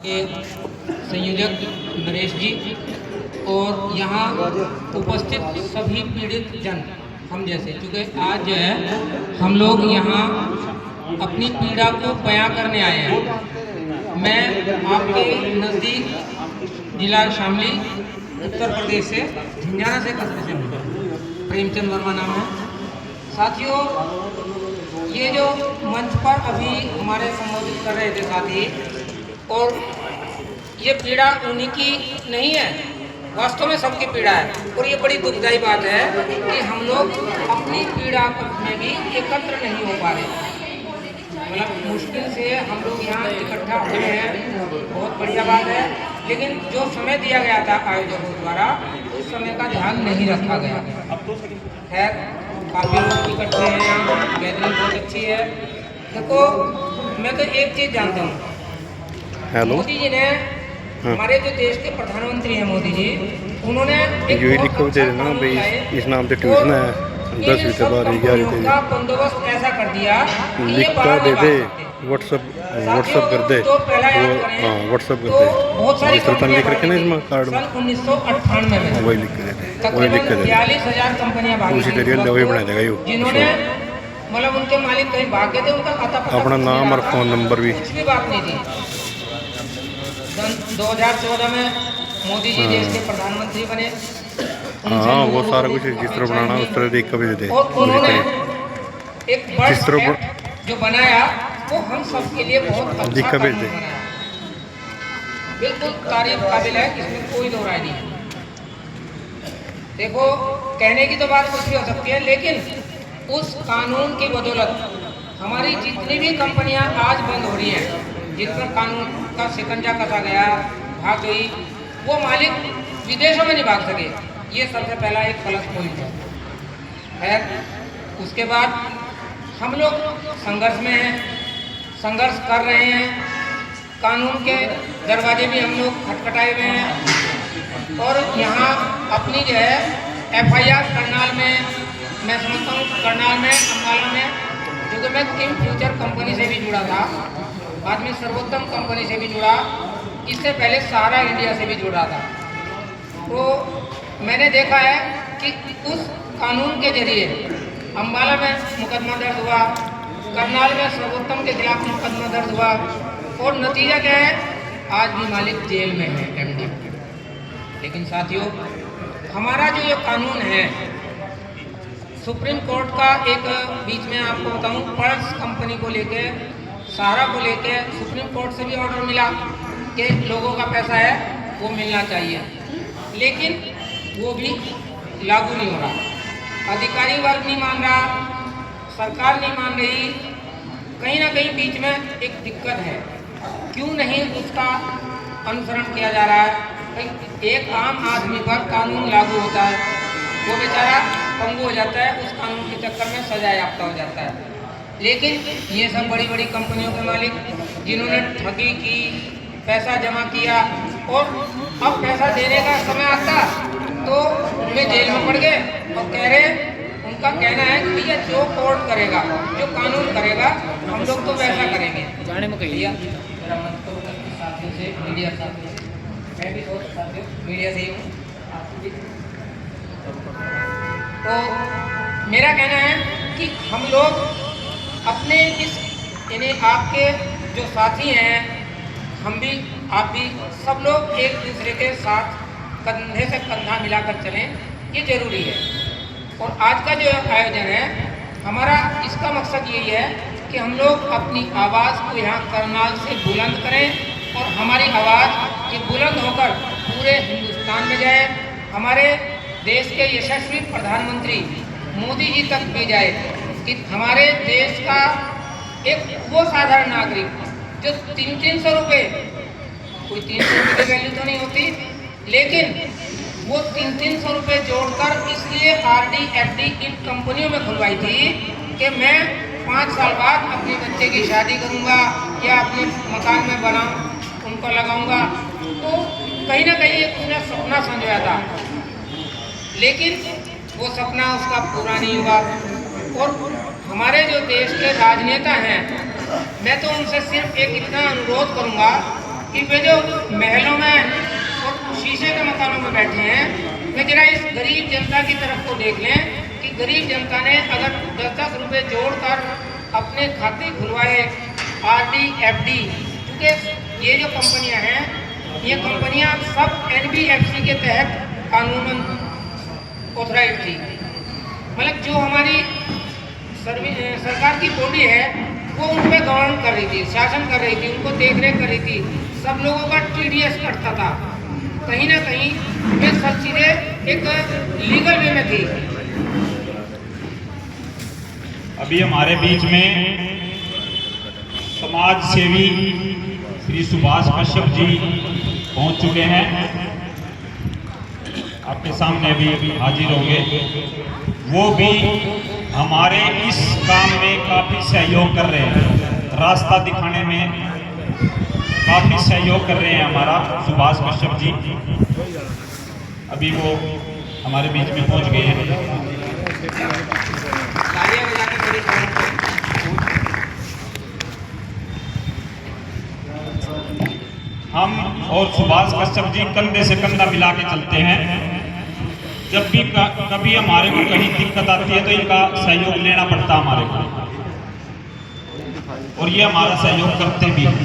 के संयोजक नरेश जी और यहाँ उपस्थित सभी पीड़ित जन हम जैसे, चूँकि आज जो है हम लोग यहाँ अपनी पीड़ा को बयां करने आए हैं। मैं आपके नज़दीक जिला शामली उत्तर प्रदेश से झंझाना से कस्बे से हूँ। प्रेमचंद वर्मा नाम है। साथियों, ये जो मंच पर अभी हमारे संबोधित कर रहे थे साथी, और ये पीड़ा उन्हीं की नहीं है, वास्तव में सबकी पीड़ा है। और ये बड़ी दुखदायी बात है कि हम लोग अपनी पीड़ा में भी एकत्र नहीं हो पा रहे। मतलब मुश्किल से हम लोग यहाँ इकट्ठा हुए हैं, बहुत बढ़िया बात है। लेकिन जो समय दिया गया था आयोजकों द्वारा, उस समय का ध्यान नहीं रखा गया। खैर, काफ़ी लोग इकट्ठे हैं यहाँ, गैदरिंग बहुत अच्छी है। देखो, मैं तो एक चीज़ जानता हूँ, मोदी जी ने, हमारे जो देश के प्रधानमंत्री हैं मोदी जी, उन्होंने इस नाम से ट्यूशन है 10वीं से 12वीं 11वीं का बंदोबस्त ऐसा कर दिया कि ये लिखता दे दे, व्हाट्सअप कर दे, तो पहला याद वो करें, हाँ व्हाट्सअप कर तो दे। बहुत सारी जिस तरह लिख रखे ना इसमें कार्ड में, सन 1998 में वही लिख के दे दे, वही तकरीबन लिख के दे दे। 42,000 कंपनियां भागी उसी थी, तरीके वही बना देगा यू, जिन्होंने मतलब उनके मालिक कहीं भाग गए थे, उनका खाता पता अपना नाम और फोन नंबर भी, कुछ भी बात नहीं थी। सन 2014 में मोदी जी देश के प्रधानमंत्री बने। हाँ वो सारा कुछ जिस तरह बनाना उस तरह देख कर भेज दे। और उन्होंने एक बर्ड्स जो बनाया वो हम सबके लिए बहुत अच्छा भेज दे, बिल्कुल तारीफ काबिल है, इसमें कोई दो राय नहीं है। देखो, कहने की तो बात कुछ भी हो सकती है, लेकिन उस कानून की बदौलत हमारी जितनी भी कंपनियां आज बंद हो रही हैं, जिन पर कानून का शिकंजा कसा गया, भाग गई, वो मालिक विदेशों में नहीं भाग सके। ये सबसे पहला एक प्लस पॉइंट है। खैर, उसके बाद हम लोग संघर्ष में हैं, संघर्ष कर रहे हैं, कानून के दरवाजे भी हम लोग खटखटाए हुए हैं। और यहाँ अपनी जो है FIR करनाल में, मैं समझता हूँ करनाल में, अम्बाला में, क्योंकि मैं किंग फ्यूचर कंपनी से भी जुड़ा था, बाद में सर्वोत्तम कंपनी से भी जुड़ा, इससे पहले सहारा इंडिया से भी जुड़ा था। तो मैंने देखा है कि उस कानून के जरिए अम्बाला में मुकदमा दर्ज हुआ, करनाल में सर्वोत्तम के खिलाफ मुकदमा दर्ज हुआ, और नतीजा क्या है, आज भी मालिक जेल में है, MD। लेकिन साथियों, हमारा जो ये कानून है, सुप्रीम कोर्ट का एक बीच में आपको बताऊं, पर्स कंपनी को लेके, सहारा को लेके सुप्रीम कोर्ट से भी ऑर्डर मिला कि लोगों का पैसा है वो मिलना चाहिए, लेकिन वो भी लागू नहीं हो रहा। अधिकारी वर्ग नहीं मान रहा, सरकार नहीं मान रही, कहीं ना कहीं बीच में एक दिक्कत है। क्यों नहीं उसका अनुसरण किया जा रहा है? एक आम आदमी पर कानून लागू होता है, वो बेचारा पंगु हो जाता है, उस कानून के चक्कर में सजा याफ्ता हो जाता है। लेकिन ये सब बड़ी बड़ी कंपनियों के मालिक, जिन्होंने ठगी की, पैसा जमा किया, और अब पैसा देने का समय आता तो वे जेल में पड़ गए, और कह रहे, उनका कहना है कि भैया जो कोर्ट करेगा, जो कानून करेगा, हम लोग तो वैसा करेंगे। जाने में कहिए साथियों से, मीडिया साथियों से, मैं भी बहुत साथियों मीडिया से ही हूँ, तो मेरा कहना है कि हम लोग अपने इस, यानी आपके जो साथी हैं, हम भी, आप भी, सब लोग एक दूसरे के साथ कंधे से कंधा मिलाकर चलें, ये जरूरी है। और आज का जो आयोजन है हमारा, इसका मकसद यही है कि हम लोग अपनी आवाज़ को यहाँ करनाल से बुलंद करें, और हमारी आवाज़ ये बुलंद होकर पूरे हिंदुस्तान में जाए, हमारे देश के यशस्वी प्रधानमंत्री मोदी जी तक भी जाए कि हमारे देश का एक वो साधारण नागरिक जो 300 रुपये, कोई 300 रुपये की वैल्यू तो नहीं होती, लेकिन वो 300 रुपये जोड़कर इसलिए RD FD इन कंपनियों में खुलवाई थी कि मैं 5 साल बाद अपने बच्चे की शादी करूंगा या अपने मकान में बनाऊं, उनको लगाऊंगा। तो कहीं ना कहीं एक उसने सपना संजोया था, लेकिन वो सपना उसका पूरा नहीं हुआ। और हमारे जो देश के राजनेता हैं, मैं तो उनसे सिर्फ एक इतना अनुरोध करूंगा कि वे जो महलों में और शीशे के मकानों में बैठे हैं, वे जरा इस गरीब जनता की तरफ को देख लें कि गरीब जनता ने अगर 10-10 रुपये जोड़कर अपने खाते खुलवाए, RD FD, क्योंकि ये जो कंपनियां हैं, ये कंपनियां सब NBFC के तहत कानूनन ऑथराइज थी। मतलब जो हमारी सरकार की बॉडी है वो उन पर गवर्न कर रही थी, शासन कर रही थी, उनको देख रेख कर रही थी, सब लोगों का TDS कटता था। कहीं ना कहीं ये सब चीज़ें एक लीगल वे में थी। अभी हमारे बीच में समाज सेवी श्री सुभाष कश्यप जी पहुंच चुके हैं, आपके सामने अभी हाजिर होंगे। वो भी हमारे इस काम में काफ़ी सहयोग कर रहे हैं, रास्ता दिखाने में काफ़ी सहयोग कर रहे हैं हमारा सुभाष कश्यप जी। अभी वो हमारे बीच में पहुंच गए हैं। हम और सुभाष कश्यप जी कंधे से कंधा मिला के चलते हैं। जब भी कभी हमारे को कहीं दिक्कत आती है तो इनका सहयोग लेना पड़ता है हमारे को, और ये हमारा सहयोग करते भी हैं।